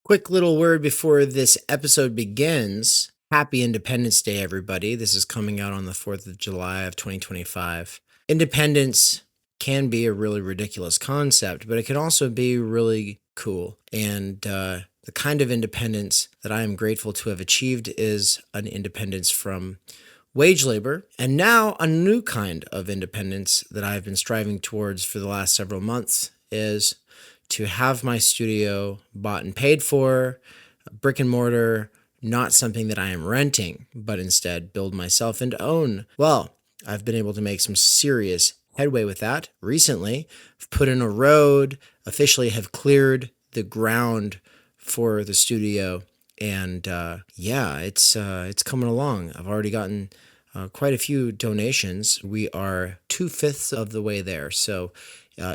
Quick little word before this episode begins. Happy Independence Day, everybody. This is coming out on the 4th of July of 2025. Independence can be a really ridiculous concept, but it can also be really cool. And the kind of independence that I am grateful to have achieved is an independence from wage labor, and now a new kind of independence that I've been striving towards for the last several months is to have my studio bought and paid for, brick and mortar, not something that I am renting, but instead build myself and own. Well, I've been able to make some serious headway with that recently. I've put in a road, officially have cleared the ground for the studio, and it's coming along. I've already gotten quite a few donations. We are 2/5 of the way there. So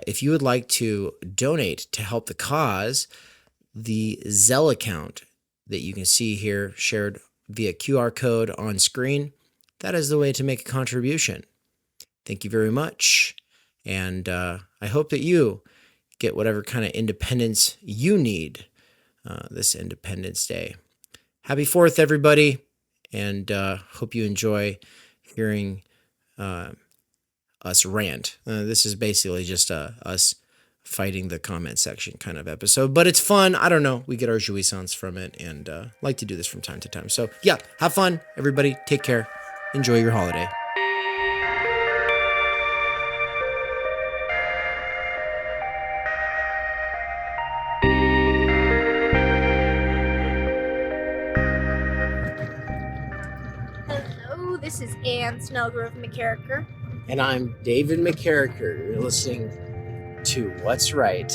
if you would like to donate to help the cause, the Zelle account that you can see here shared via QR code on screen, that is the way to make a contribution. Thank you very much. And I hope that you get whatever kind of independence you need this Independence Day. Happy 4th, everybody. And hope you enjoy hearing us rant. This is basically just us fighting the comment section kind of episode, but it's fun. I don't know. We get our jouissance from it, and like to do this from time to time. So yeah, have fun, everybody. Take care. Enjoy your holiday. Hello, this is Ann Snellgrove McKerracher. And I'm David McKerracher. You're listening to What's Right.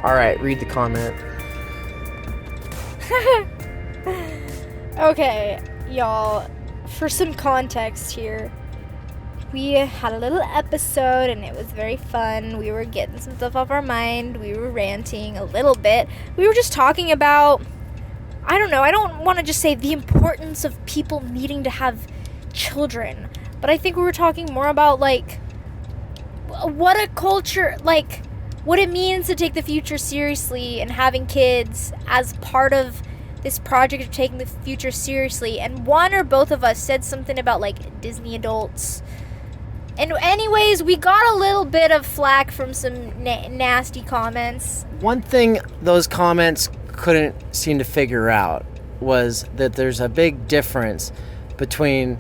All right, read the comment. Okay, y'all, for some context here, we had a little episode and it was very fun. We were getting some stuff off our mind. We were ranting a little bit. We were just talking about, I don't know, I don't want to just say the importance of people needing to have children, but I think we were talking more about, like, what a culture, like, what it means to take the future seriously and having kids as part of this project of taking the future seriously. And one or both of us said something about, like, Disney adults. And anyways, we got a little bit of flack from some nasty comments. One thing those comments couldn't seem to figure out was that there's a big difference between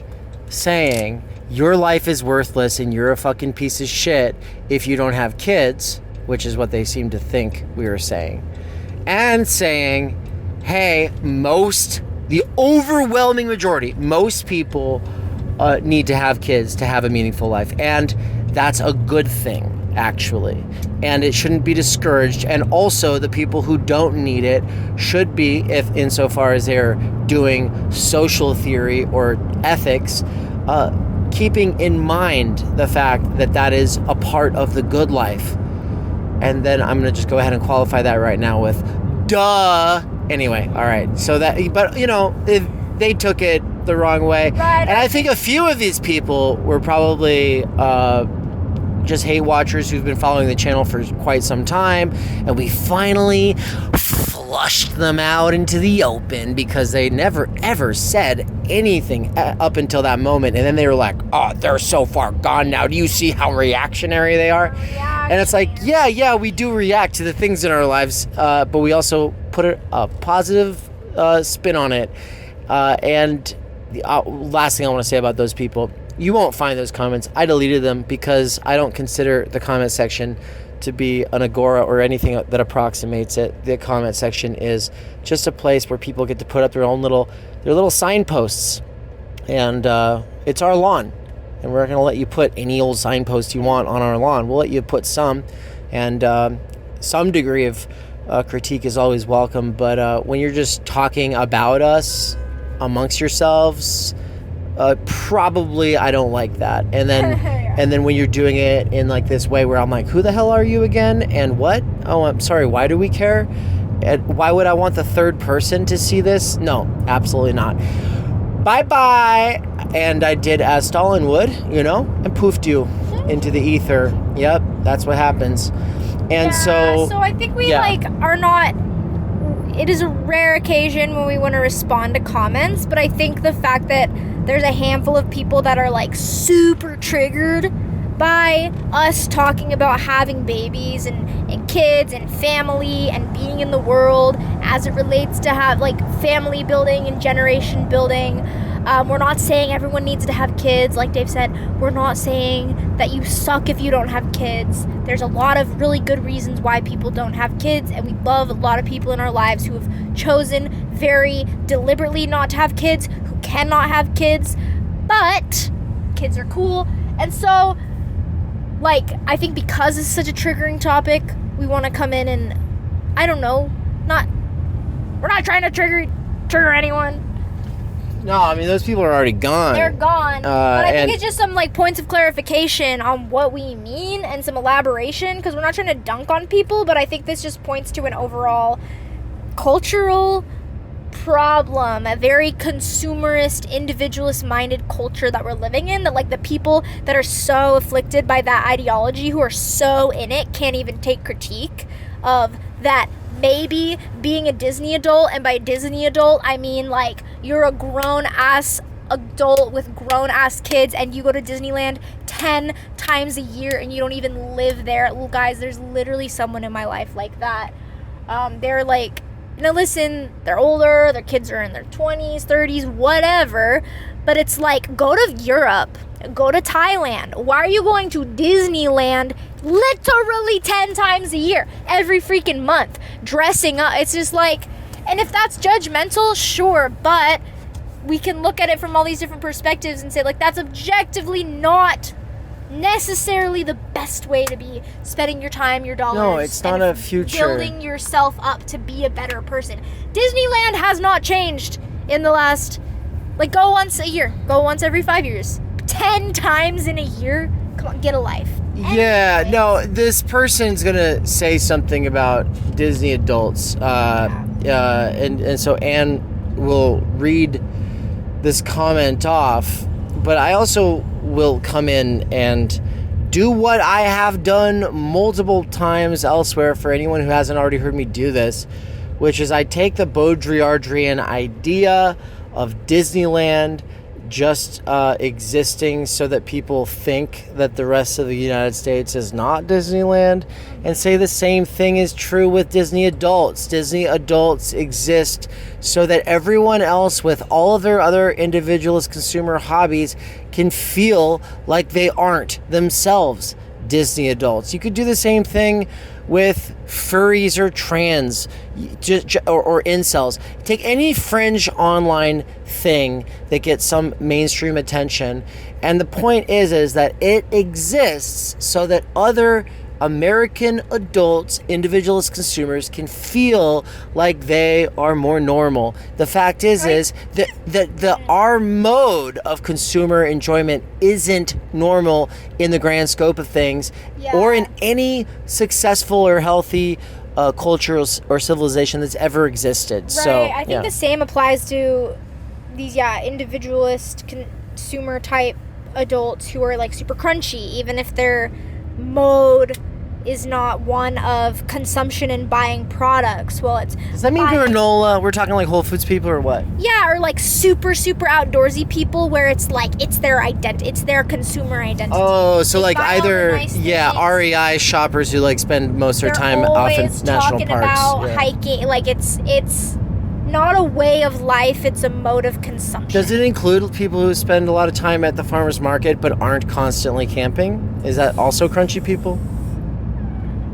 saying your life is worthless and you're a fucking piece of shit if you don't have kids, which is what they seem to think we were saying, and saying, hey, the overwhelming majority, most people need to have kids to have a meaningful life, and that's a good thing, actually, and it shouldn't be discouraged. And also the people who don't need it should be, if insofar as they're doing social theory or ethics, keeping in mind the fact that that is a part of the good life. And then I'm going to just go ahead and qualify that right now with duh. Anyway, all right, so that, but you know, if they took it the wrong way, right. And I think a few of these people were probably just hate watchers who've been following the channel for quite some time, and we finally flushed them out into the open because they never ever said anything up until that moment, and then they were like, oh, they're so far gone now, do you see how reactionary they are? And it's like, yeah, we do react to the things in our lives, but we also put a positive spin on it. And the last thing I want to say about those people, you won't find those comments. I deleted them because I don't consider the comment section to be an agora or anything that approximates it. The comment section is just a place where people get to put up their little signposts, and it's our lawn, and we're not going to let you put any old signpost you want on our lawn. We'll let you put some, and some degree of critique is always welcome, but when you're just talking about us amongst yourselves, probably I don't like that. And then and then when you're doing it in like this way where I'm like, who the hell are you again? And what? Oh, I'm sorry, why do we care? And why would I want the third person to see this? No, absolutely not. Bye-bye. And I did as Stalin would, and poofed you. into the ether. Yep, that's what happens. And so I think we are not. It is a rare occasion when we want to respond to comments, but I think the fact that there's a handful of people that are like super triggered by us talking about having babies and kids and family and being in the world as it relates to have like family building and generation building. We're not saying everyone needs to have kids, like Dave said. We're not saying that you suck if you don't have kids. There's a lot of really good reasons why people don't have kids, and we love a lot of people in our lives who have chosen very deliberately not to have kids, who cannot have kids, but kids are cool. And so, like, I think because it's such a triggering topic, we want to come in and, I don't know, we're not trying to trigger anyone. No, I mean, those people are already gone. They're gone. But I think it's just some, like, points of clarification on what we mean and some elaboration, because we're not trying to dunk on people, but I think this just points to an overall cultural problem, a very consumerist, individualist-minded culture that we're living in, that, like, the people that are so afflicted by that ideology, who are so in it, can't even take critique of that. Maybe being a Disney adult, and by Disney adult, I mean, like, you're a grown-ass adult with grown-ass kids, and you go to Disneyland 10 times a year, and you don't even live there. Well, guys, there's literally someone in my life like that. They're, like, listen, they're older, their kids are in their 20s, 30s, whatever, but it's like, go to Europe, go to Thailand. Why are you going to Disneyland literally 10 times a year, every freaking month, dressing up? It's just like, and if that's judgmental, sure, but we can look at it from all these different perspectives and say, like, that's objectively not necessarily the best way to be spending your time, your dollars. No, it's not a future. Building yourself up to be a better person. Disneyland has not changed in the last, like, go once a year, go once every 5 years. 10 times in a year? Come on, get a life. Yeah, no, this person's gonna say something about Disney adults. And so Anne will read this comment off, but I also will come in and do what I have done multiple times elsewhere for anyone who hasn't already heard me do this, which is I take the Baudrillardian idea of Disneyland just existing so that people think that the rest of the United States is not Disneyland, and say the same thing is true with Disney adults. Disney adults exist so that everyone else with all of their other individualist consumer hobbies can feel like they aren't themselves Disney adults. You could do the same thing with furries or trans or incels. Take any fringe online thing that gets some mainstream attention, and the point is that it exists so that other American adults, individualist consumers, can feel like they are more normal. The fact is that our mode of consumer enjoyment isn't normal in the grand scope of things, or in any successful or healthy culture or civilization that's ever existed. Right. So I think the same applies to these individualist consumer type adults who are like super crunchy, even if their mode is not one of consumption and buying products. Well, it's does that mean granola? We're talking like Whole Foods people or what? Yeah, or like super outdoorsy people where it's like it's their identity, it's their consumer identity. Oh, so they like either REI shoppers who like spend most of their time off in national parks. About hiking, like it's not a way of life, it's a mode of consumption. Does it include people who spend a lot of time at the farmer's market but aren't constantly camping? Is that also crunchy people?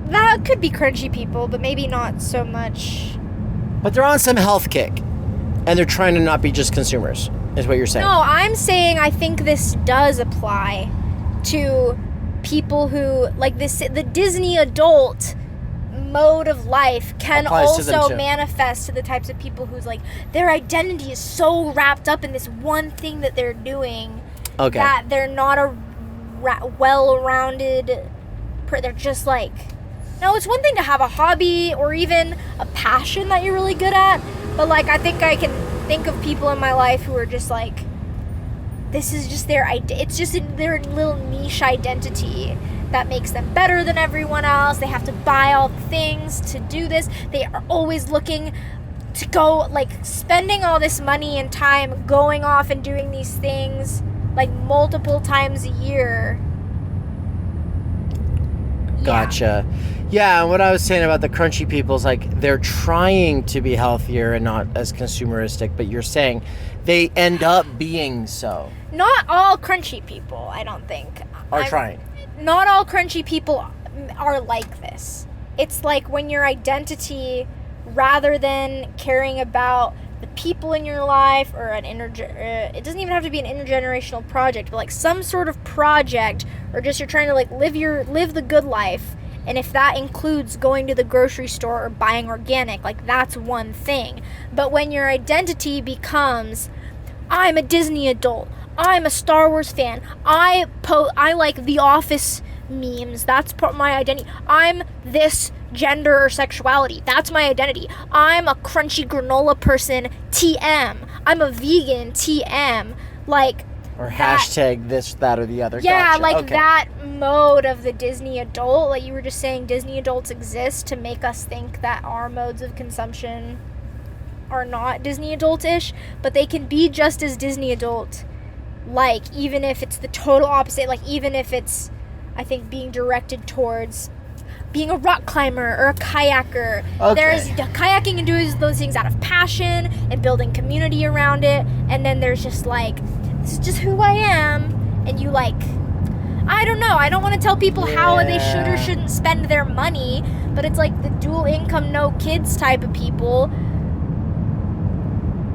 That could be crunchy people, but maybe not so much. But they're on some health kick, and they're trying to not be just consumers, is what you're saying. No, I'm saying I think this does apply to people who, like this, the Disney adult mode of life can also manifest to the types of people who's like, their identity is so wrapped up in this one thing that they're doing that they're not a well-rounded, they're just like, no, it's one thing to have a hobby or even a passion that you're really good at, but like I think I can think of people in my life who are just like, this is just it's just in their little niche identity that makes them better than everyone else. They have to buy all the things to do this. They are always looking to go, like, spending all this money and time going off and doing these things, like, multiple times a year. Gotcha. Yeah, and what I was saying about the crunchy people is, like, they're trying to be healthier and not as consumeristic, but you're saying they end up being so. Not all crunchy people, I don't think. Trying. Not all crunchy people are like this. It's like when your identity, rather than caring about the people in your life or it doesn't even have to be an intergenerational project, but like some sort of project, or just you're trying to like live the good life. And if that includes going to the grocery store or buying organic, like that's one thing. But when your identity becomes, I'm a Disney adult, I'm a Star Wars fan, I like The Office memes, that's part of my identity. I'm this gender or sexuality, that's my identity. I'm a crunchy granola person, TM. I'm a vegan, TM. Like, or hashtag this, that, or the other. Yeah, gotcha. like Okay. that mode of the Disney adult. Like you were just saying, Disney adults exist to make us think that our modes of consumption are not Disney adult-ish, but they can be just as Disney adult, like, even if it's the total opposite, like even if it's, I think, being directed towards being a rock climber or a kayaker. Okay. There's kayaking and doing those things out of passion and building community around it, and then there's just like, this is just who I am, and you like, I don't know, I don't want to tell people how they should or shouldn't spend their money, but it's like the dual income, no kids type of people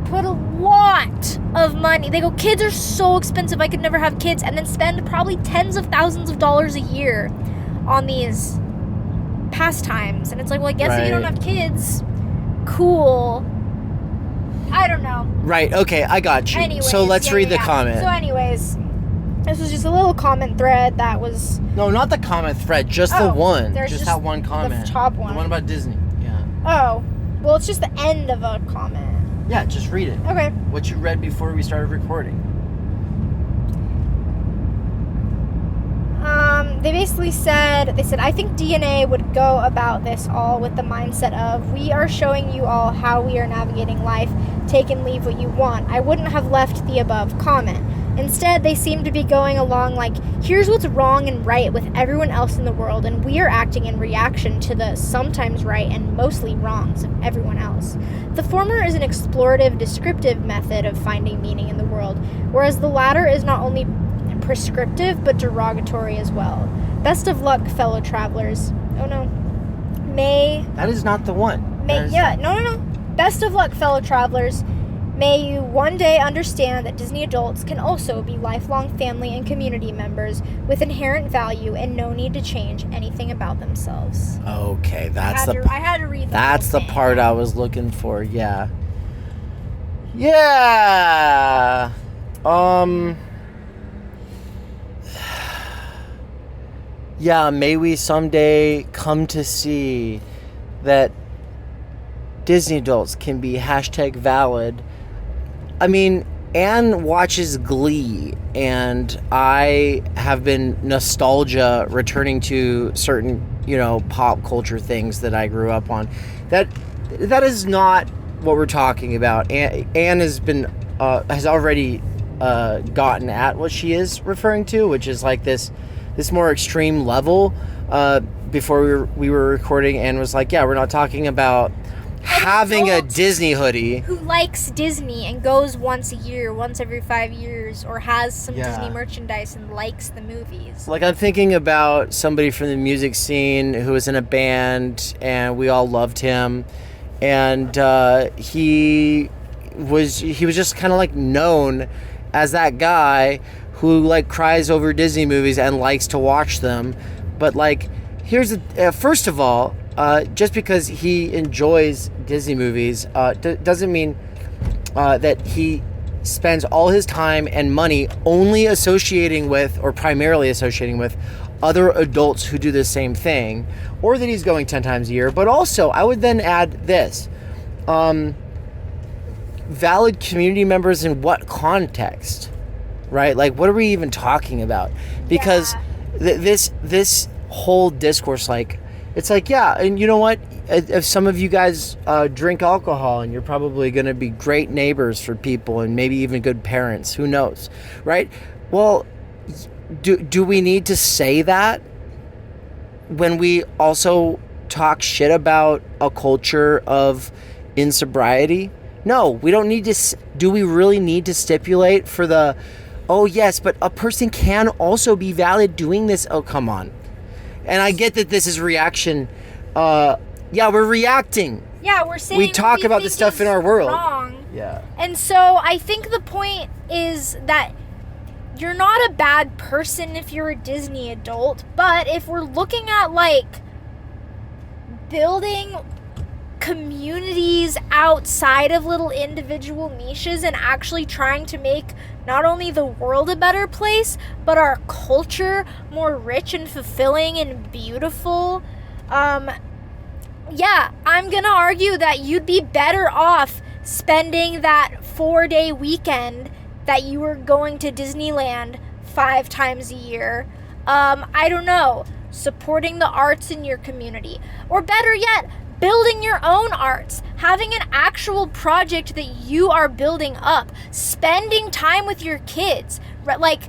put a lot of money. They go, kids are so expensive, I could never have kids, and then spend probably tens of thousands of dollars a year on these pastimes. And it's like, well, I guess if you don't have kids, cool. I don't know. Right, okay, I got you. Anyways, so let's read the comment. So anyways, this was just a little comment thread that was... No, not the comment thread, just the one. There's just that one comment. The top one. The one about Disney, yeah. Oh, well, it's just the end of a comment. Yeah, just read it. Okay. What you read before we started recording. They basically said, I think DNA would go about this all with the mindset of, we are showing you all how we are navigating life, take and leave what you want. I wouldn't have left the above comment. Instead, they seem to be going along like, here's what's wrong and right with everyone else in the world, and we are acting in reaction to the sometimes right and mostly wrongs of everyone else. The former is an explorative, descriptive method of finding meaning in the world, whereas the latter is not only prescriptive but derogatory as well. Best of luck, fellow travelers. Oh no. That is not the one. No. Best of luck, fellow travelers. May you one day understand that Disney adults can also be lifelong family and community members with inherent value and no need to change anything about themselves. Okay, I had to read that. That's the part I was looking for, yeah. Yeah. Yeah, may we someday come to see that Disney adults can be hashtag valid. I mean, Anne watches Glee, and I have been nostalgia returning to certain, pop culture things that I grew up on. That is not what we're talking about. Anne has already gotten at what she is referring to, which is like this more extreme level. Before we were recording, Anne was like, yeah, we're not talking about having a Disney hoodie. Who likes Disney and goes once a year, once every 5 years, or has some Disney merchandise and likes the movies. Like, I'm thinking about somebody from the music scene who was in a band, and we all loved him, and he was just kind of like known as that guy who like cries over Disney movies and likes to watch them. But like, here's first of all, just because he enjoys Disney movies doesn't mean that he spends all his time and money only associating with, or primarily associating with, other adults who do the same thing, or that he's going 10 times a year. But also, I would then add this. Valid community members in what context? right? Like, what are we even talking about? Because this whole discourse, like, it's like, yeah, and you know what? If some of you guys drink alcohol, and you're probably going to be great neighbors for people and maybe even good parents, who knows, right? Well, do we need to say that when we also talk shit about a culture of insobriety? No, we don't need to. Do we really need to stipulate for the, oh yes, but a person can also be valid doing this? Oh, come on. And I get that this is reaction. Yeah, we're reacting. Yeah, we're saying we talk about the stuff in our world. Wrong. Yeah. And so I think the point is that you're not a bad person if you're a Disney adult, but if we're looking at like building communities outside of little individual niches and actually trying to make not only the world a better place, but our culture more rich and fulfilling and beautiful, yeah, I'm gonna argue that you'd be better off spending that 4-day weekend that you were going to Disneyland 5 times a year, I don't know, supporting the arts in your community. Or better yet, building your own arts, having an actual project that you are building up, spending time with your kids. Like,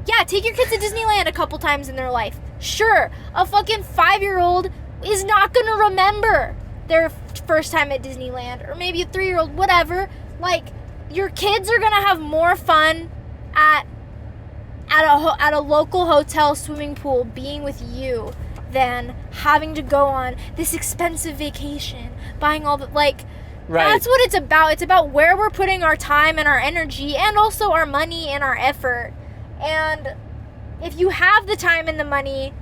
yeah, take your kids to Disneyland a couple times in their life. Sure, a fucking 5-year-old is not gonna remember their first time at Disneyland, or maybe a 3-year-old, whatever. Like, your kids are gonna have more fun at a local hotel swimming pool being with you than having to go on this expensive vacation, buying all the, like, right. That's what it's about. It's about where we're putting our time and our energy and also our money and our effort. And if you have the time and the money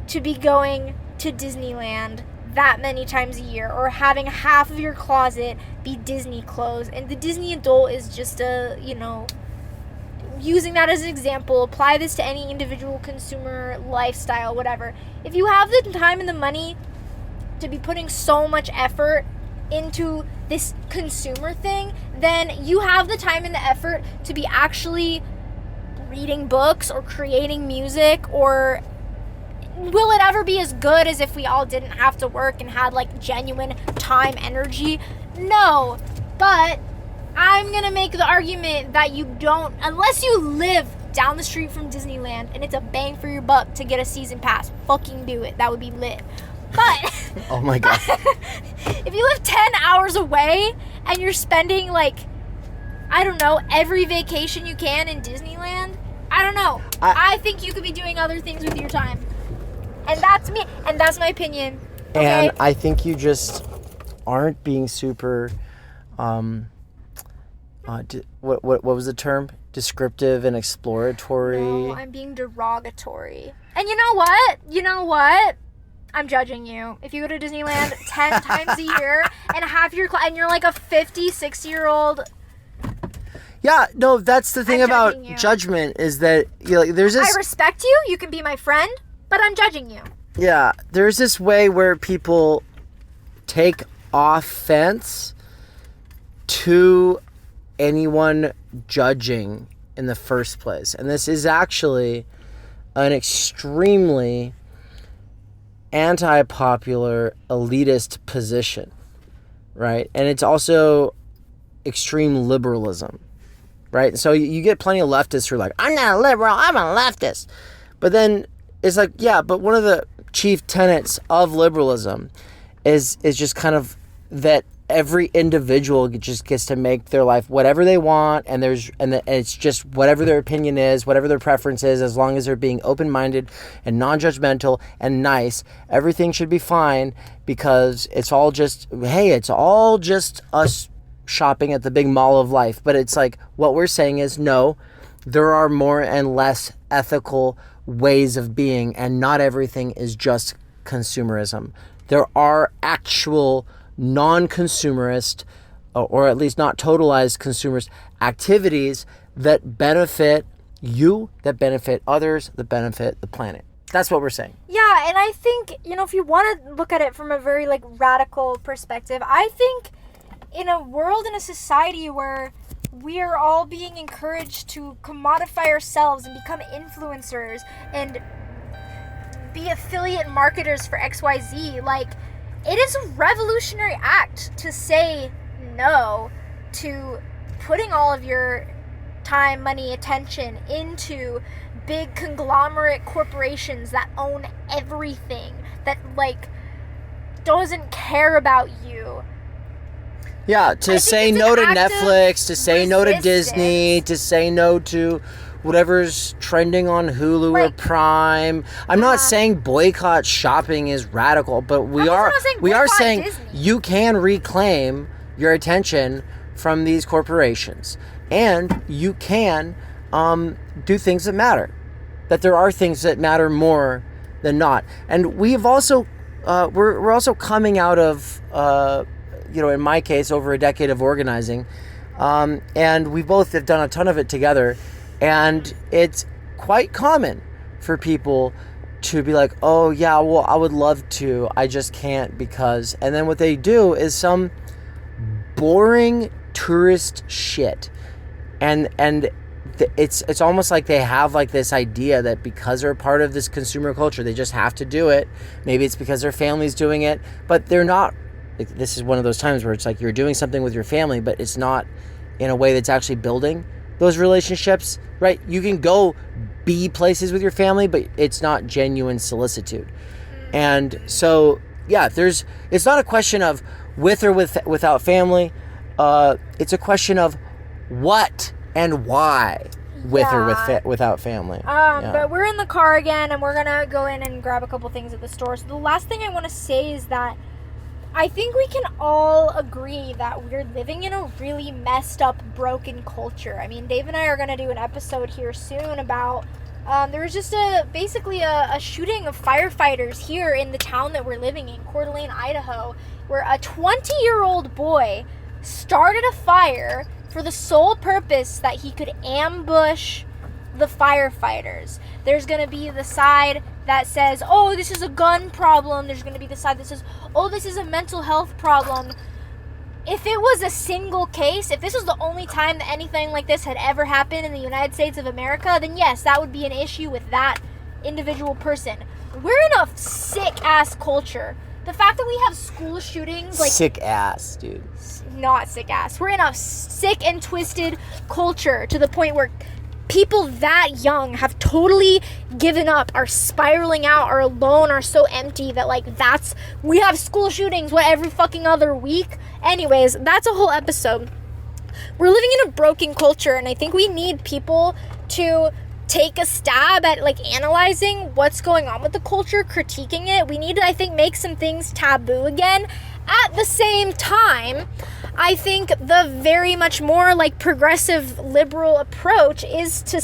to be going to Disneyland that many times a year, or having half of your closet be Disney clothes, and the Disney adult is just a, you know, using that as an example, apply this to any individual consumer lifestyle, whatever. If you have the time and the money to be putting so much effort into this consumer thing, then you have the time and the effort to be actually reading books or creating music. Or will it ever be as good as if we all didn't have to work and had like genuine time, energy? No, but I'm gonna make the argument that you don't, unless you live down the street from Disneyland and it's a bang for your buck to get a season pass, fucking do it. That would be lit. But oh my god, if you live 10 hours away and you're spending, like, I don't know, every vacation you can in Disneyland, I don't know. I think you could be doing other things with your time. And that's me, and that's my opinion. Okay? And I think you just aren't being super what was the term? Descriptive and exploratory. No, I'm being derogatory. And you know what? I'm judging you. If you go to Disneyland 10 times a year and have your and you're like a 50, 60-year-old. Yeah, no, that's the thing about judgment, is that, you know, there's this. I respect you. You can be my friend, but I'm judging you. Yeah, there's this way where people take offense to anyone judging in the first place. And this is actually an extremely anti-popular, elitist position, right? And it's also extreme liberalism, right? So you get plenty of leftists who are like, I'm not a liberal, I'm a leftist. But then it's like, yeah, but one of the chief tenets of liberalism is just kind of that every individual just gets to make their life whatever they want, and it's just whatever their opinion is, whatever their preference is, as long as they're being open-minded and non-judgmental and nice, everything should be fine, because it's all just us shopping at the big mall of life. But it's like, what we're saying is, no, there are more and less ethical ways of being, and not everything is just consumerism. There are actual non-consumerist, or at least not totalized consumerist activities that benefit you, that benefit others, that benefit the planet. That's what we're saying. Yeah, and I think, if you want to look at it from a very, radical perspective, I think in a world, in a society where we are all being encouraged to commodify ourselves and become influencers and be affiliate marketers for XYZ. Like, it is a revolutionary act to say no to putting all of your time, money, attention into big conglomerate corporations that own everything, that, like, doesn't care about you. Yeah, to say no to Netflix, to say no to Disney, to say no to whatever's trending on Hulu or Prime. I'm not saying boycott shopping is radical, but we are saying Disney. You can reclaim your attention from these corporations, and you can do things that matter. That there are things that matter more than not. And we've also we're also coming out of in my case, over a decade of organizing, and we both have done a ton of it together. And it's quite common for people to be like, oh yeah, well, I would love to, I just can't because, and then what they do is some boring tourist shit. And it's almost like they have like this idea that because they're part of this consumer culture, they just have to do it. Maybe it's because their family's doing it, but they're not. Like, this is one of those times where it's like you're doing something with your family, but it's not in a way that's actually building those relationships, right? You can go be places with your family, but it's not genuine solicitude. And so, yeah, it's not a question of with or without family. It's a question of what and why with or without family. But we're in the car again, and we're gonna go in and grab a couple things at the store. So the last thing I want to say is that I think we can all agree that we're living in a really messed up, broken culture. I mean, Dave and I are going to do an episode here soon about, there was just basically a shooting of firefighters here in the town that we're living in, Coeur d'Alene, Idaho, where a 20-year-old boy started a fire for the sole purpose that he could ambush the firefighters. There's going to be the side that says, oh, this is a gun problem. There's going to be the side that says, oh, this is a mental health problem. If it was a single case, if this was the only time that anything like this had ever happened in the United States of America, then yes, that would be an issue with that individual person. We're in a sick-ass culture. The fact that we have school shootings, like... Sick-ass, dude. Not sick-ass. We're in a sick and twisted culture to the point where people that young have totally given up, are spiraling out, are alone, are so empty that, like, we have school shootings, every fucking other week? Anyways, that's a whole episode. We're living in a broken culture, and I think we need people to take a stab at, like, analyzing what's going on with the culture, critiquing it. We need to, I think, make some things taboo again. At the same time, I think the very much more, like, progressive liberal approach is to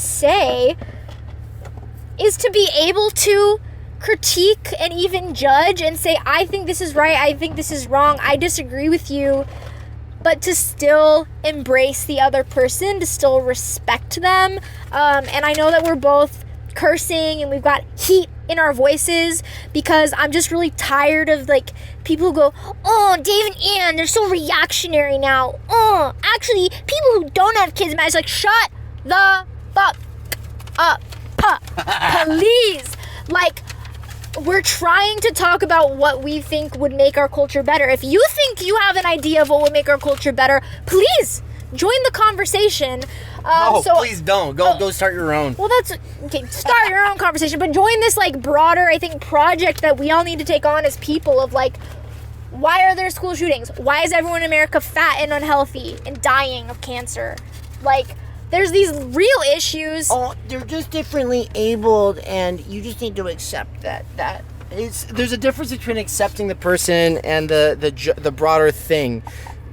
be able to critique and even judge and say, I think this is right, I think this is wrong, I disagree with you, but to still embrace the other person, to still respect them. And I know that we're both cursing and we've got heat in our voices because I'm just really tired of, like, people who go, oh, Dave and Ann, they're so reactionary now. Oh, actually, people who don't have kids, man, it's like, shut the fuck up. Please. Like, we're trying to talk about what we think would make our culture better. If you think you have an idea of what would make our culture better, please join the conversation. Please don't. Go start your own. Well, that's okay. Start your own conversation, but join this, like, broader, I think, project that we all need to take on as people of, like, why are there school shootings? Why is everyone in America fat and unhealthy and dying of cancer? Like, there's these real issues. Oh, they're just differently abled, and you just need to accept that. There's a difference between accepting the person and the broader thing.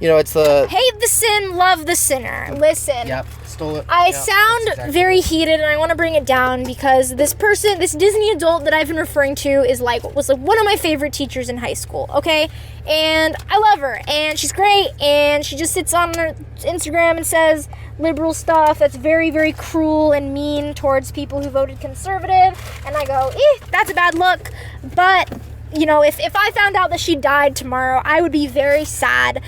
You know, it's the... Hate the sin, love the sinner. Listen. Yep, stole it. I sound very heated, and I want to bring it down because this Disney adult that I've been referring to was one of my favorite teachers in high school, okay? And I love her, and she's great, and she just sits on her Instagram and says liberal stuff that's very, very cruel and mean towards people who voted conservative, and I go, that's a bad look. But, you know, if I found out that she died tomorrow, I would be very sad.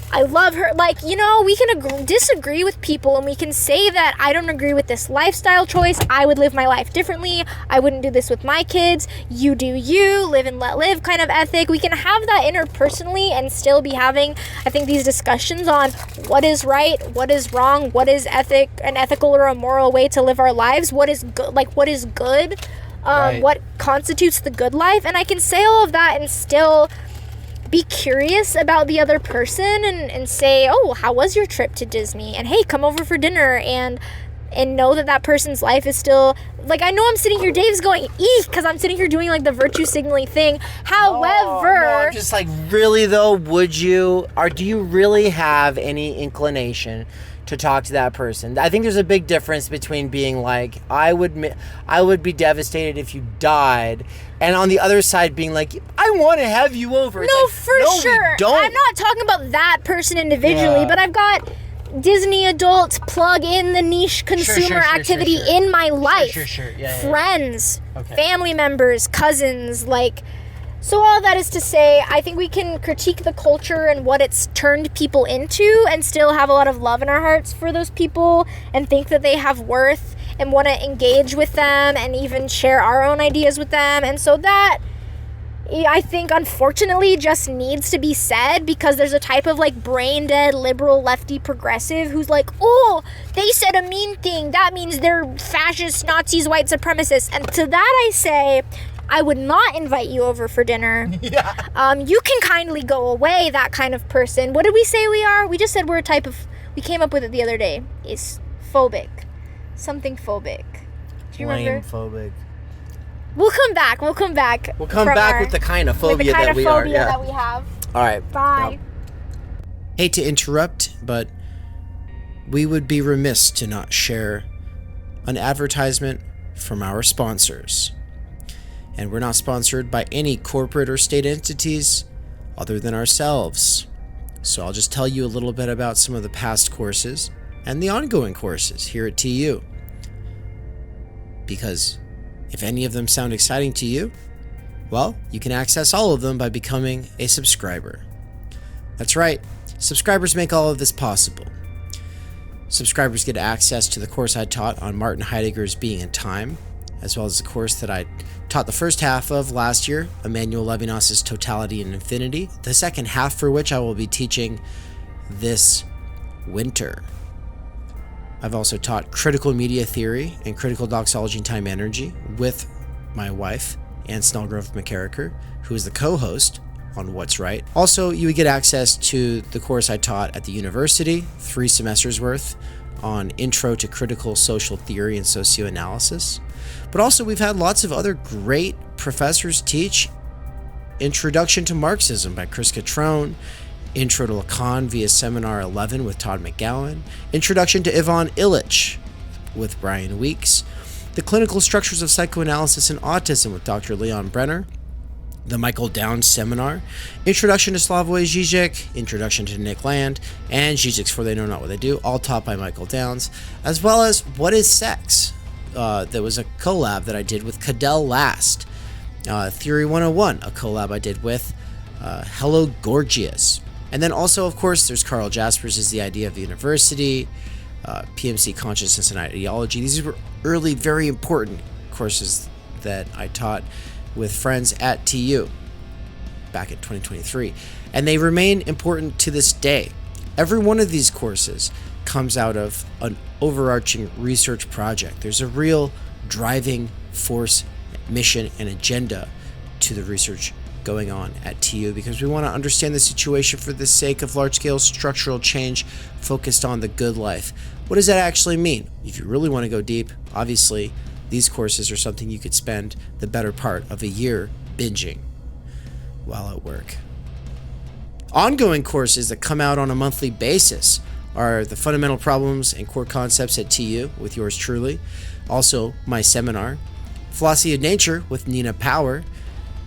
I love her. Like, you know, we can disagree with people, and we can say that I don't agree with this lifestyle choice. I would live my life differently. I wouldn't do this with my kids. You do you, live and let live kind of ethic. We can have that interpersonally and still be having, I think, these discussions on what is right, what is wrong, what is an ethical or a moral way to live our lives, what is good, right. What constitutes the good life. And I can say all of that and still be curious about the other person and say, oh, how was your trip to Disney? And hey, come over for dinner, and know that person's life is still, like, I know I'm sitting here, Dave's going, eek, because I'm sitting here doing, like, the virtue signaling thing. However... No, I'm just like, really, though, do you really have any inclination to talk to that person? I think there's a big difference between being like, I would be devastated if you died, and on the other side being like, I want to have you over. It's no, like, for no, sure. We don't. I'm not talking about that person individually, but I've got Disney adults plug in the niche consumer activity in my life. Friends, family members, cousins, like... So all that is to say, I think we can critique the culture and what it's turned people into and still have a lot of love in our hearts for those people and think that they have worth and want to engage with them and even share our own ideas with them. And so that, I think, unfortunately just needs to be said, because there's a type of, like, brain dead liberal lefty progressive who's like, oh, they said a mean thing, that means they're fascists, Nazis, white supremacists. And to that I say, I would not invite you over for dinner. You can kindly go away, that kind of person. What did we say we are? We just said we're a type of... We came up with it the other day. It's phobic. Something phobic. Do you remember? Phobic. We'll come back. We'll come back with the kind of phobia that we are. Yeah. That we have. All right. Bye. Hate to interrupt, but we would be remiss to not share an advertisement from our sponsors. And we're not sponsored by any corporate or state entities other than ourselves. So I'll just tell you a little bit about some of the past courses and the ongoing courses here at TU. Because if any of them sound exciting to you, well, you can access all of them by becoming a subscriber. That's right, subscribers make all of this possible. Subscribers get access to the course I taught on Martin Heidegger's Being and Time, as well as the course that I taught the first half of last year, Emmanuel Levinas's Totality and Infinity, the second half for which I will be teaching this winter. I've also taught Critical Media Theory and Critical Doxology and Timenergy with my wife, Anne Snellgrove McKerracher, who is the co-host on What's Right. Also, you would get access to the course I taught at the university, 3 semesters worth, on Intro to Critical Social Theory and Socioanalysis. But also, we've had lots of other great professors teach Introduction to Marxism by Chris Catrone, Intro to Lacan via Seminar 11 with Todd McGowan, Introduction to Ivan Illich with Brian Weeks, The Clinical Structures of Psychoanalysis and Autism with Dr. Leon Brenner, the Michael Downs Seminar, Introduction to Slavoj Žižek, Introduction to Nick Land, and Žižek's For They Know Not What They Do, all taught by Michael Downs, as well as What is Sex? There was a collab that I did with Cadell Last. Theory 101, a collab I did with Hello Gorgias. And then also, of course, there's Carl Jaspers' The Idea of the University, PMC Consciousness and Ideology. These were early, very important courses that I taught with friends at TU back in 2023. And they remain important to this day. Every one of these courses comes out of an overarching research project. There's a real driving force, mission, and agenda to the research going on at TU, because we want to understand the situation for the sake of large-scale structural change focused on the good life. What does that actually mean? If you really want to go deep, obviously, these courses are something you could spend the better part of a year binging while at work. Ongoing courses that come out on a monthly basis are the Fundamental Problems and Core Concepts at TU with yours truly, also my seminar, Philosophy of Nature with Nina Power,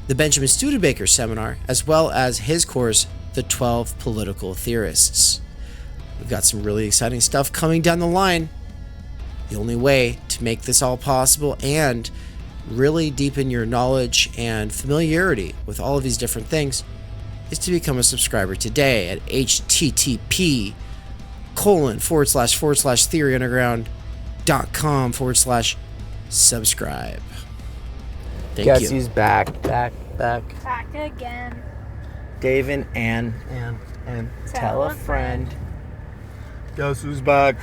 the Benjamin Studebaker seminar, as well as his course, The 12 Political Theorists. We've got some really exciting stuff coming down the line. The only way to make this all possible and really deepen your knowledge and familiarity with all of these different things is to become a subscriber today at http://theoryunderground.com/subscribe. Thank Guess you. who's back. Back again. Dave and Ann. And tell a friend. Guess who's back.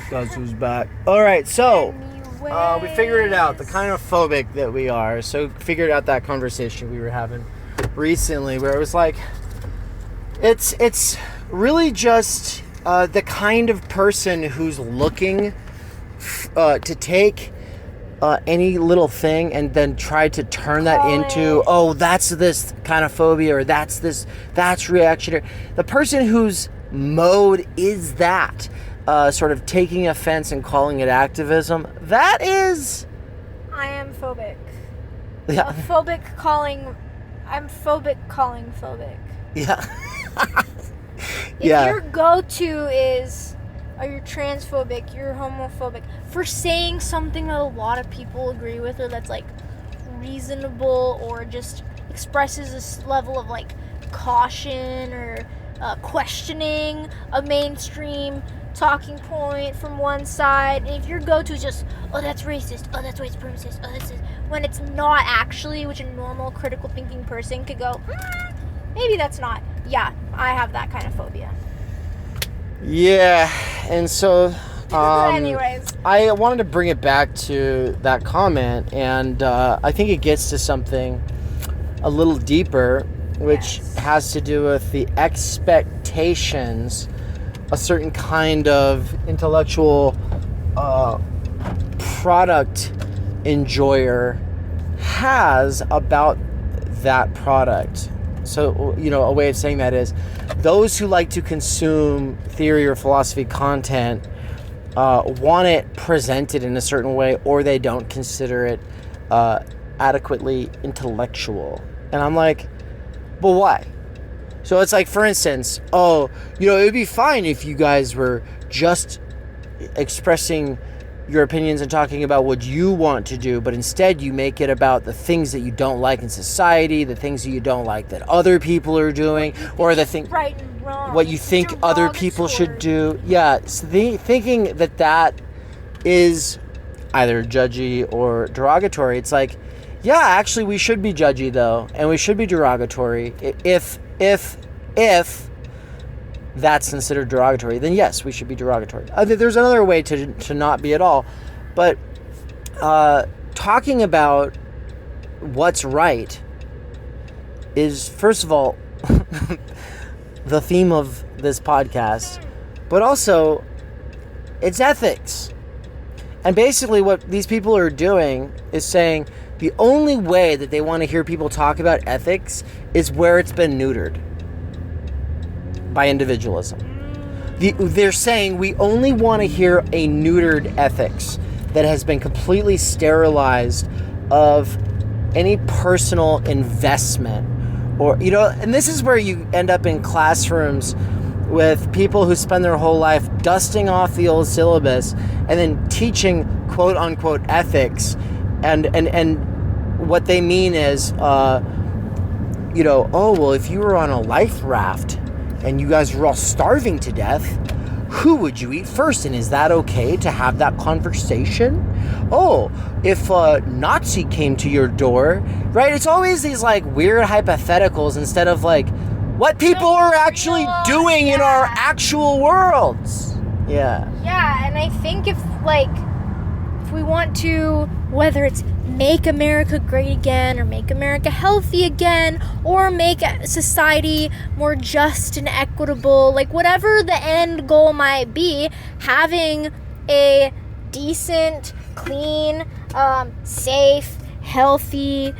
All right, so we figured it out, the kind of phobic that we are. So figured out that conversation we were having recently where it was like, it's really just the kind of person who's looking to take any little thing and then try to turn that into, oh, that's this kind of phobia, or that's reactionary. The person whose mode is that, sort of taking offense and calling it activism, that is... I am phobic. Yeah. I'm phobic calling phobic. Yeah. If your go-to is, or you're transphobic, you're homophobic, for saying something that a lot of people agree with, or that's like reasonable, or just expresses this level of like caution or questioning a mainstream talking point from one side, and if your go-to is just, oh, that's racist, oh, that's white supremacist, oh, this is, when it's not actually, which a normal critical thinking person could go, maybe that's not. Yeah, I have that kind of phobia. Yeah, and so anyways, I wanted to bring it back to that comment, and I think it gets to something a little deeper, which has to do with the expectations a certain kind of intellectual product enjoyer has about that product. So, a way of saying that is, those who like to consume theory or philosophy content want it presented in a certain way, or they don't consider it adequately intellectual. And I'm like, but why? So it's like, for instance, it would be fine if you guys were just expressing your opinions and talking about what you want to do, but instead you make it about the things that you don't like in society, the things that you don't like that other people are doing, or the thing, right and wrong, what you think other people should do. Yeah, so thinking that is either judgy or derogatory. It's like, yeah, actually we should be judgy though, and we should be derogatory. If that's considered derogatory, then yes, we should be derogatory. There's another way to not be at all, but talking about what's right is, first of all, the theme of this podcast, but also it's ethics. And basically what these people are doing is saying the only way that they want to hear people talk about ethics is where it's been neutered by individualism. They're saying we only want to hear a neutered ethics that has been completely sterilized of any personal investment, or and this is where you end up in classrooms with people who spend their whole life dusting off the old syllabus and then teaching quote unquote ethics, and what they mean is oh, well, if you were on a life raft and you guys were all starving to death, who would you eat first? And is that okay to have that conversation? Oh, if a Nazi came to your door, right? It's always these like weird hypotheticals instead of like what people are actually doing in our actual worlds. Yeah. Yeah, and I think if we want to, whether it's make America great again, or make America healthy again, or make society more just and equitable, like whatever the end goal might be, having a decent, clean, safe, healthy,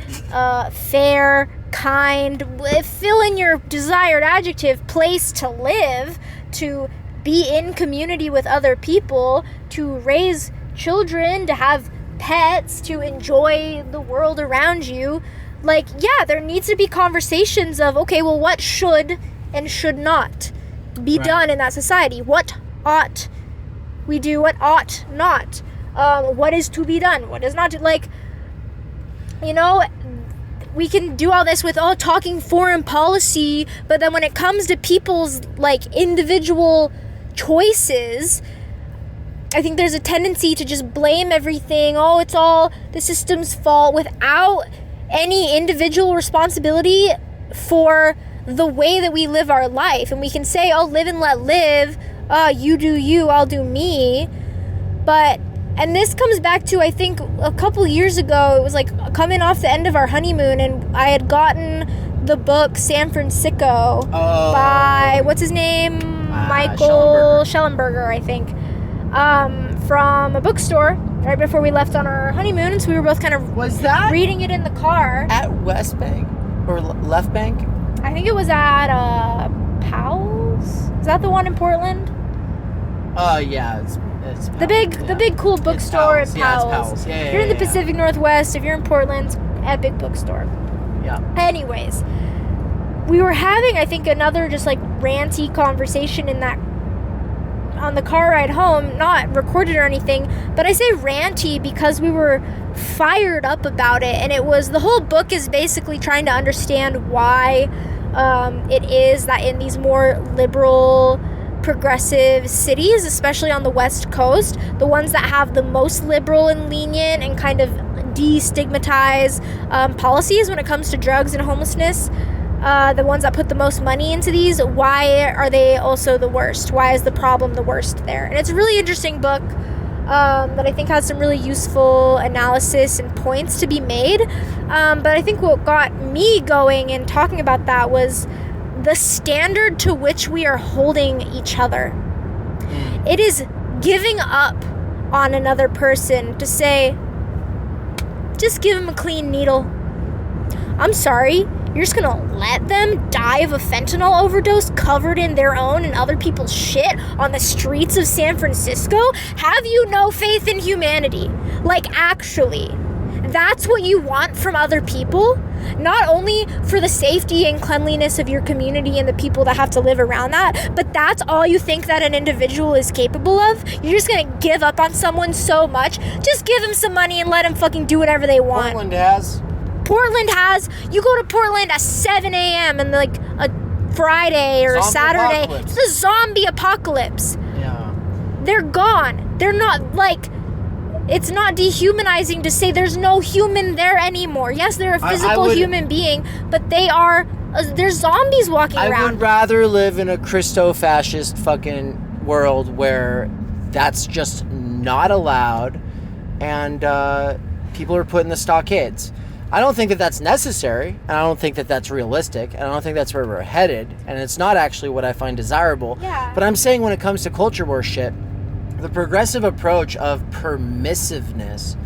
fair, kind, fill in your desired adjective, place to live, to be in community with other people, to raise children, to have pets, to enjoy the world around you. There needs to be conversations of, okay, well, what should and should not be done in that society? What ought we do? What ought not? What is to be done? What is not to, we can do all this with talking foreign policy, but then when it comes to people's like individual choices, I think there's a tendency to just blame everything. Oh, it's all the system's fault without any individual responsibility for the way that we live our life. And we can say, oh, live and let live. You do you, I'll do me. But, and this comes back to, I think, a couple years ago, it was like coming off the end of our honeymoon, and I had gotten the book San Francisco by, what's his name? Michael Schellenberger, I think. From a bookstore right before we left on our honeymoon, so we were both kind of reading it in the car. At West Bank or Left Bank? I think it was at Powell's. Is that the one in Portland? Yeah, it's the big cool bookstore at Powell's. Yeah, it's Powell's. Yeah, if you're in the Pacific Northwest, if you're in Portland, it's a big bookstore. Yeah. Anyways, we were having, I think, another just like ranty conversation on the car ride home, not recorded or anything, but I say ranty because we were fired up about it, and it was, the whole book is basically trying to understand why it is that in these more liberal, progressive cities, especially on the West Coast, the ones that have the most liberal and lenient and kind of destigmatize policies when it comes to drugs and homelessness, the ones that put the most money into these, why are they also the worst? Why is the problem the worst there? And it's a really interesting book that I think has some really useful analysis and points to be made. But I think what got me going and talking about that was the standard to which we are holding each other. It is giving up on another person to say, just give him a clean needle. I'm sorry. You're just gonna let them die of a fentanyl overdose covered in their own and other people's shit on the streets of San Francisco? Have you no faith in humanity? Like, actually, that's what you want from other people? Not only for the safety and cleanliness of your community and the people that have to live around that, but that's all you think that an individual is capable of? You're just gonna give up on someone so much? Just give them some money and let them fucking do whatever they want. Portland has, you go to Portland at 7 a.m. and like a Friday or a Saturday, it's the zombie apocalypse. Yeah. They're gone. They're not, like, it's not dehumanizing to say there's no human there anymore. Yes, they're a physical human being, but there's zombies walking around. I would rather live in a Christo-fascist fucking world where that's just not allowed and people are put in the stockades. I don't think that that's necessary, and I don't think that that's realistic, and I don't think that's where we're headed, and it's not actually what I find desirable. Yeah. But I'm saying when it comes to culture war shit, the progressive approach of permissiveness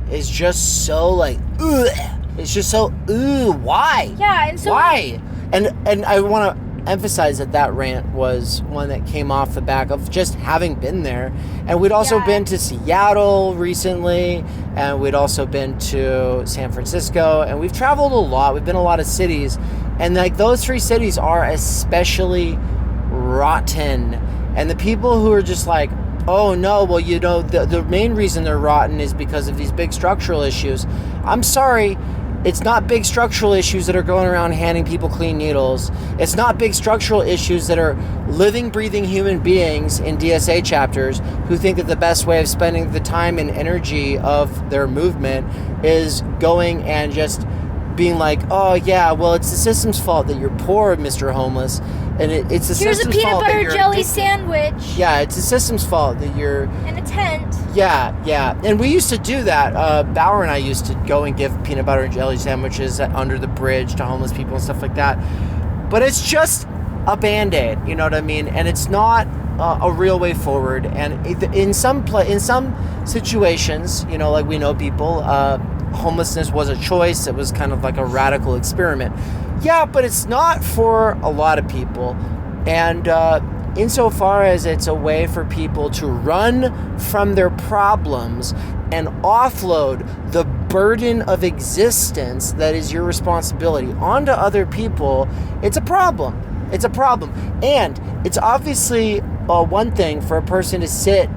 is just so like, ugh. It's just so, why? Yeah, and so... Why? And I want to emphasize that rant was one that came off the back of just having been there. And we'd also been to Seattle recently, and we'd also been to San Francisco, and we've traveled a lot. We've been to a lot of cities, and like those three cities are especially rotten. And the people who are just like, oh no, well, you know, the main reason they're rotten is because of these big structural issues. I'm sorry, it's not big structural issues that are going around handing people clean needles. It's not big structural issues that are living, breathing human beings in DSA chapters who think that the best way of spending the time and energy of their movement is going and just being like, oh yeah, well, it's the system's fault that you're poor, Mr. Homeless, and it's the Here's system's a peanut fault that butter you're jelly addicted. sandwich. Yeah, it's the system's fault that you're... And a tent. Yeah. And we used to do that. Bauer and I used to go and give peanut butter and jelly sandwiches under the bridge to homeless people and stuff like that. But it's just a Band-Aid, you know what I mean? And it's not a real way forward. And in some situations, you know, like we know people, homelessness was a choice. It was kind of like a radical experiment. Yeah, but it's not for a lot of people. And insofar as it's a way for people to run from their problems and offload the burden of existence that is your responsibility onto other people, it's a problem. It's a problem. And it's obviously one thing for a person to sit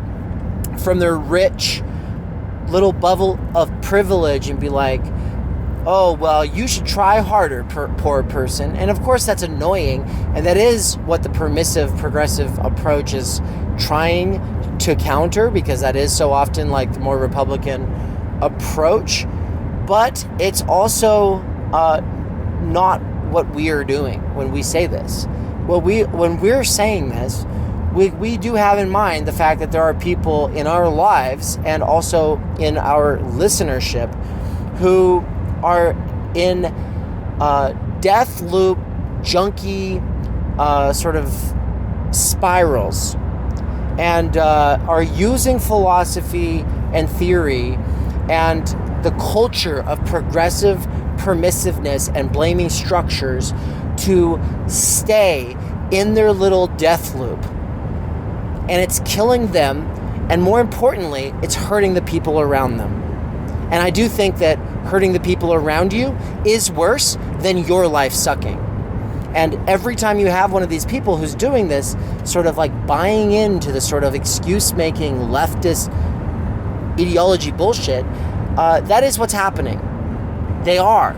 from their rich little bubble of privilege and be like, oh, well, you should try harder, poor person. And of course that's annoying, and that is what the permissive, progressive approach is trying to counter, because that is so often like the more Republican approach. But it's also not what we are doing when we say this. When we're saying this, we do have in mind the fact that there are people in our lives and also in our listenership who are in death loop, junkie sort of spirals, and are using philosophy and theory and the culture of progressive permissiveness and blaming structures to stay in their little death loop. And it's killing them, and more importantly, it's hurting the people around them. And I do think that hurting the people around you is worse than your life sucking. And every time you have one of these people who's doing this, sort of like buying into the sort of excuse-making leftist ideology bullshit, that is what's happening. They are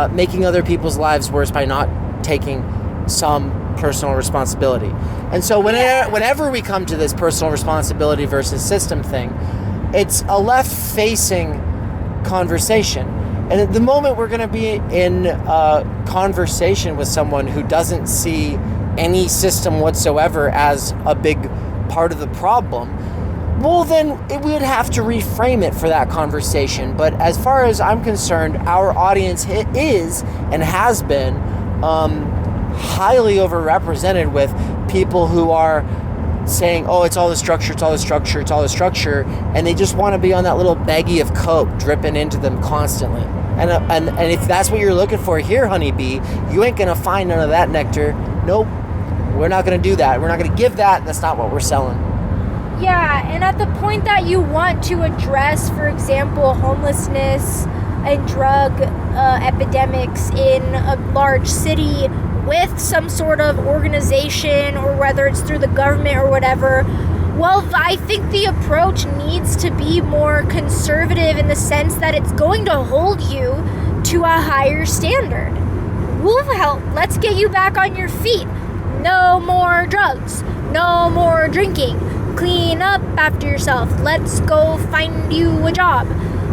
making other people's lives worse by not taking some personal responsibility. And so whenever we come to this personal responsibility versus system thing, it's a left-facing conversation. And at the moment we're going to be in a conversation with someone who doesn't see any system whatsoever as a big part of the problem, well, then we would have to reframe it for that conversation. But as far as I'm concerned, our audience is and has been highly overrepresented with people who are saying, oh, it's all the structure, it's all the structure, it's all the structure, and they just want to be on that little baggie of Coke dripping into them constantly. And if that's what you're looking for here, honeybee, you ain't gonna find none of that nectar. Nope, we're not gonna do that. We're not gonna give that. That's not what we're selling. Yeah, and at the point that you want to address, for example, homelessness and drug epidemics in a large city with some sort of organization, or whether it's through the government or whatever, well, I think the approach needs to be more conservative in the sense that it's going to hold you to a higher standard. We'll help. Let's get you back on your feet. No more drugs. No more drinking. Clean up after yourself. Let's go find you a job.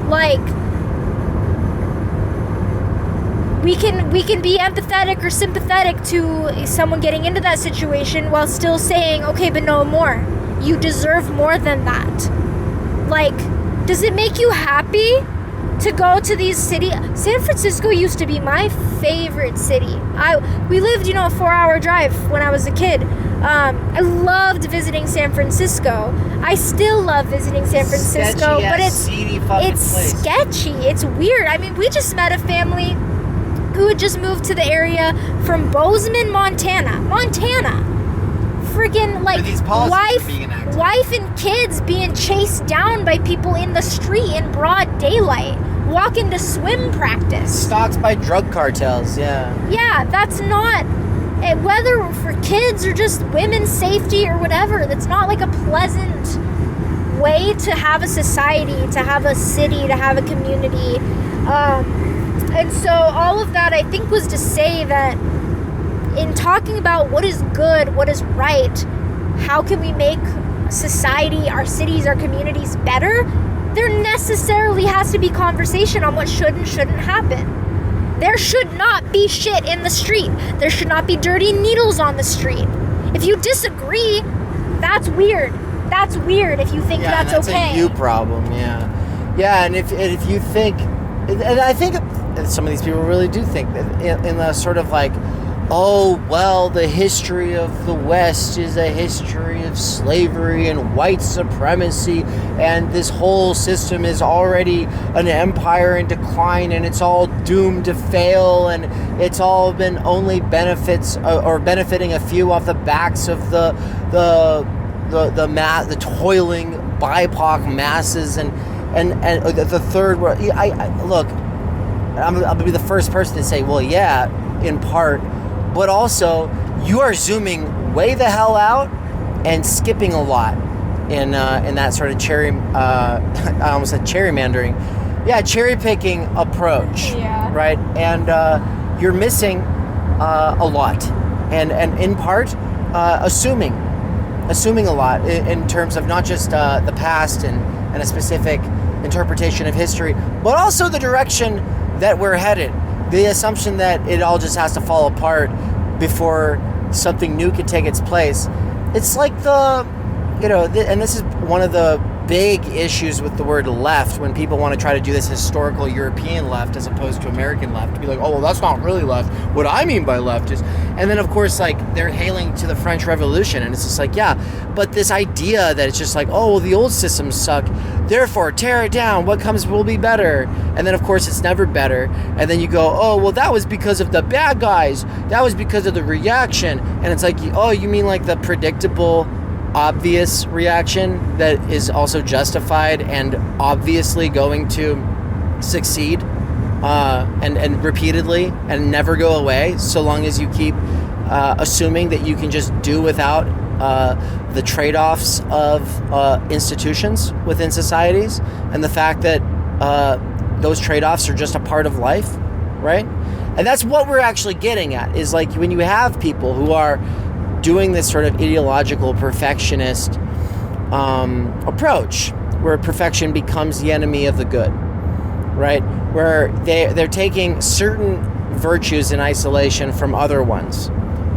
Like, we can be empathetic or sympathetic to someone getting into that situation while still saying, okay, but no more. You deserve more than that. Like, does it make you happy to go to these cities? San Francisco used to be my favorite city. We lived, a 4-hour drive when I was a kid. I loved visiting San Francisco. I still love visiting San Francisco, but it's sketchy. It's weird. I mean, we just met a family who had just moved to the area from Bozeman, Montana. Friggin' like wife and kids being chased down by people in the street in broad daylight, walking to swim practice. Stalked by drug cartels, yeah. Yeah, that's not, whether for kids or just women's safety or whatever, that's not like a pleasant way to have a society, to have a city, to have a community. And so all of that, I think, was to say that in talking about what is good, what is right, how can we make society, our cities, our communities better, there necessarily has to be conversation on what should and shouldn't happen. There should not be shit in the street. There should not be dirty needles on the street. If you disagree, that's weird. That's weird if you think that's okay. That's a you problem, yeah. Yeah, and if you think, and I think some of these people really do think that in the sort of like, oh, well, the history of the West is a history of slavery and white supremacy, and this whole system is already an empire in decline, and it's all doomed to fail, and it's all been only benefits or benefiting a few off the backs of the toiling BIPOC masses, and the third world. Look, I'm gonna be the first person to say, well, yeah, in part. But also, you are zooming way the hell out and skipping a lot in that sort of I almost said gerrymandering, cherry picking approach. Yeah. Right, and you're missing a lot, and in part assuming a lot in terms of not just the past and a specific interpretation of history, but also the direction that we're headed. The assumption that it all just has to fall apart before something new can take its place. It's like and this is one of the big issues with the word left when people want to try to do this historical European left as opposed to American left. To be like, oh, well, that's not really left. What I mean by left is... And then, of course, like, they're hailing to the French Revolution, and it's just like, yeah, but this idea that it's just like, oh, well, the old systems suck, therefore, tear it down, what comes will be better. And then, of course, it's never better. And then you go, oh, well, that was because of the bad guys. That was because of the reaction. And it's like, oh, you mean like the predictable... obvious reaction that is also justified and obviously going to succeed and repeatedly and never go away, so long as you keep assuming that you can just do without the trade-offs of institutions within societies, and the fact that those trade-offs are just a part of life, right? And that's what we're actually getting at, is like when you have people who are doing this sort of ideological perfectionist approach, where perfection becomes the enemy of the good, right? Where they're taking certain virtues in isolation from other ones.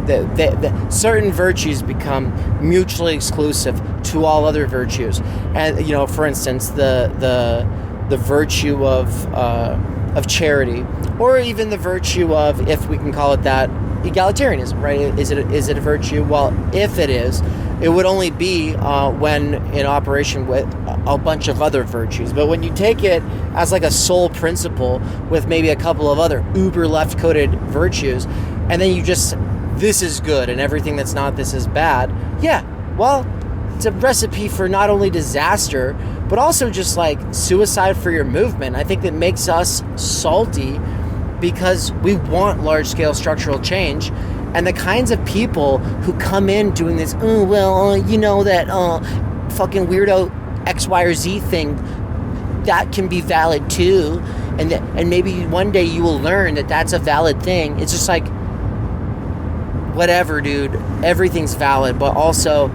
The certain virtues become mutually exclusive to all other virtues. And, for instance, the virtue of charity, or even the virtue of, if we can call it that, egalitarianism, right? Is it a virtue? Well, if it is, it would only be when in operation with a bunch of other virtues. But when you take it as like a sole principle with maybe a couple of other uber left-coded virtues, and then you just, this is good and everything that's not this is bad, yeah, well, it's a recipe for not only disaster, but also just like suicide for your movement. I think that makes us salty, because we want large-scale structural change, and the kinds of people who come in doing this, that fucking weirdo X, Y, or Z thing, that can be valid too, and maybe one day you will learn that that's a valid thing. It's just like, whatever, dude, everything's valid, but also,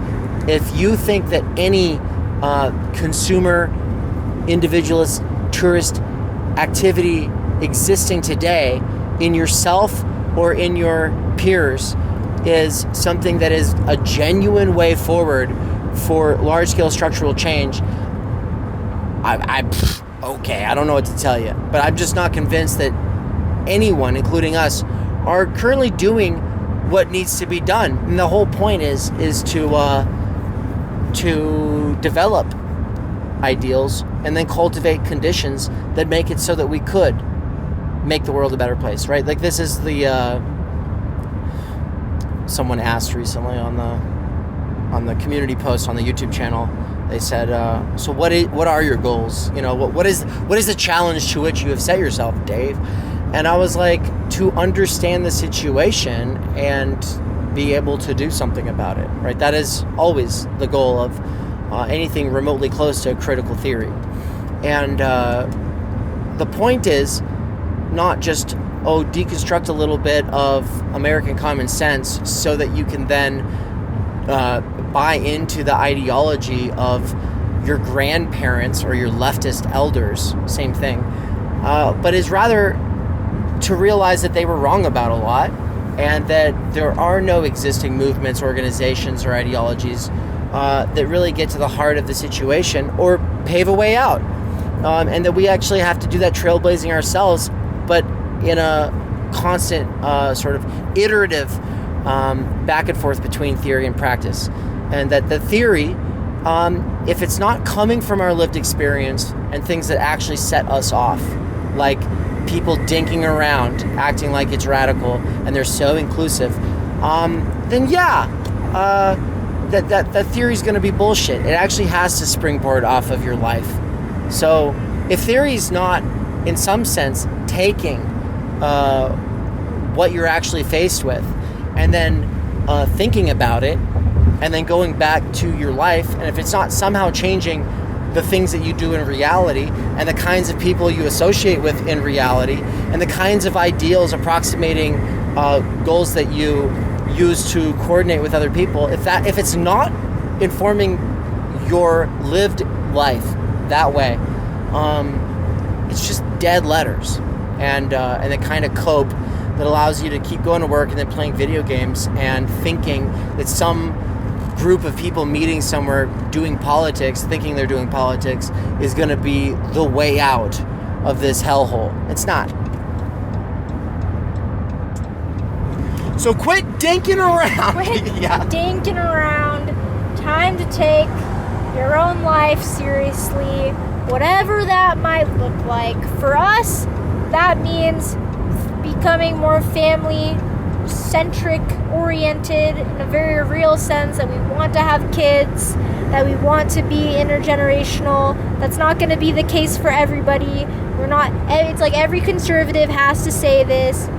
if you think that any consumer, individualist, tourist activity existing today in yourself or in your peers is something that is a genuine way forward for large-scale structural change, okay, I don't know what to tell you, but I'm just not convinced that anyone, including us, are currently doing what needs to be done. And the whole point is to develop ideals and then cultivate conditions that make it so that we could make the world a better place, right? Like, this is the someone asked recently on the community post on the YouTube channel. They said, so what are your goals? What is the challenge to which you have set yourself, Dave? And I was like, to understand the situation and be able to do something about it, right? That is always the goal of anything remotely close to critical theory. And the point is not just, deconstruct a little bit of American common sense so that you can then buy into the ideology of your grandparents or your leftist elders, same thing, but is rather to realize that they were wrong about a lot, and that there are no existing movements, organizations, or ideologies that really get to the heart of the situation or pave a way out, and that we actually have to do that trailblazing ourselves, but in a constant sort of iterative back and forth between theory and practice. And that the theory, if it's not coming from our lived experience and things that actually set us off, like people dinking around, acting like it's radical, and they're so inclusive, then that theory is going to be bullshit. It actually has to springboard off of your life. So if theory is not, in some sense, taking what you're actually faced with, and then thinking about it, and then going back to your life, and if it's not somehow changing the things that you do in reality, and the kinds of people you associate with in reality, and the kinds of ideals approximating goals that you use to coordinate with other people, if it's not informing your lived life that way, it's just dead letters, and the kind of cope that allows you to keep going to work and then playing video games and thinking that some group of people meeting somewhere doing politics, thinking they're doing politics, is going to be the way out of this hellhole. It's not. So quit dinking around. Quit dinking around. Time to take your own life seriously, whatever that might look like. For us, that means becoming more family-centric oriented in a very real sense, that we want to have kids, that we want to be intergenerational. That's not going to be the case for everybody. It's like every conservative has to say this.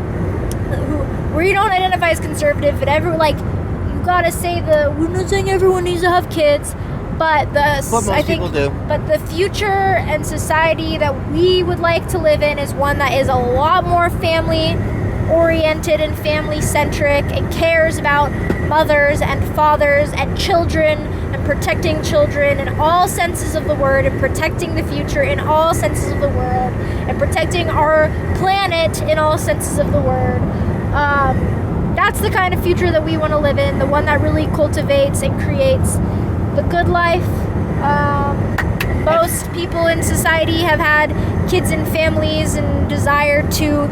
We don't identify as conservative, but you gotta say we're not saying everyone needs to have kids, but people do. But the future and society that we would like to live in is one that is a lot more family oriented and family centric, and cares about mothers and fathers and children, and protecting children in all senses of the word, and protecting the future in all senses of the word, and protecting our planet in all senses of the word. That's the kind of future that we want to live in, the one that really cultivates and creates the good life. Most people in society have had kids and families and desire to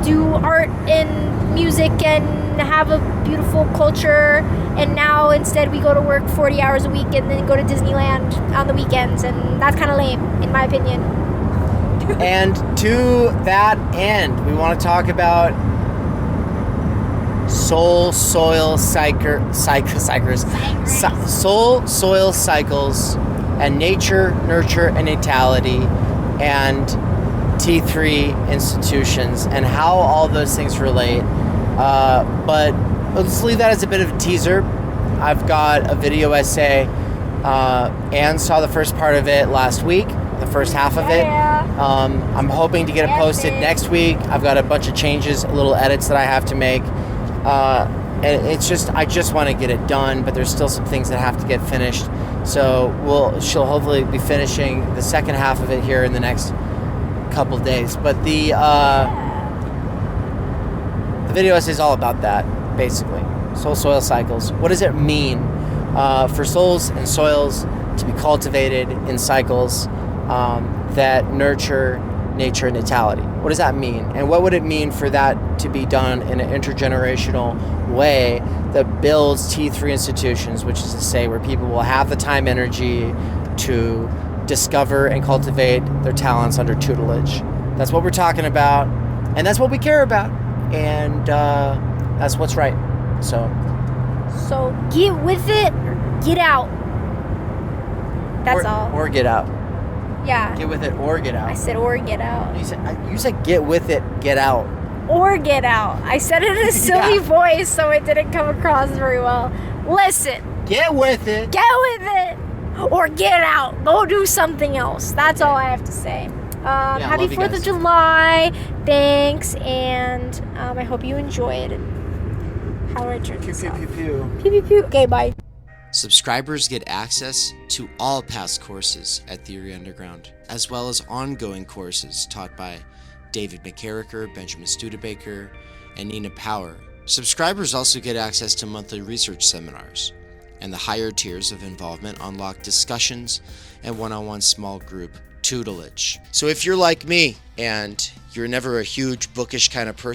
do art and music and have a beautiful culture, and now instead we go to work 40 hours a week and then go to Disneyland on the weekends, and that's kind of lame, in my opinion. And to that end, we want to talk about soul soil cycles, and nature, nurture, and natality, and T3 institutions, and how all those things relate. But let's leave that as a bit of a teaser. I've got a video essay. Anne saw the first part of it last week, the first half of it. I'm hoping to get it posted next week. I've got a bunch of changes, little edits that I have to make. And I just want to get it done, but there's still some things that have to get finished. So she'll hopefully be finishing the second half of it here in the next couple days. But the video essay is all about that, basically. Soul-soil cycles. What does it mean for souls and soils to be cultivated in cycles that nurture nature and natality? What does that mean? And what would it mean for that to be done in an intergenerational way that builds T3 institutions, which is to say where people will have the time, energy to discover and cultivate their talents under tutelage? That's what we're talking about, and that's what we care about, and that's what's right. So get with it or get out. That's all. Or get out. Yeah. Get with it or get out. I said or get out. You said get with it, get out. Or get out. I said it in a silly voice, so it didn't come across very well. Listen. Get with it. Get with it. Or get out. Go do something else. That's all I have to say. Happy 4th of July. Thanks. And I hope you enjoyed how I turned this off. Pew, pew, pew. Pew, pew, pew. Okay, bye. Subscribers get access to all past courses at Theory Underground, as well as ongoing courses taught by David McKerracher, Benjamin Studebaker, and Nina Power. Subscribers also get access to monthly research seminars, and the higher tiers of involvement unlock discussions and one-on-one small group tutelage. So if you're like me and you're never a huge bookish kind of person,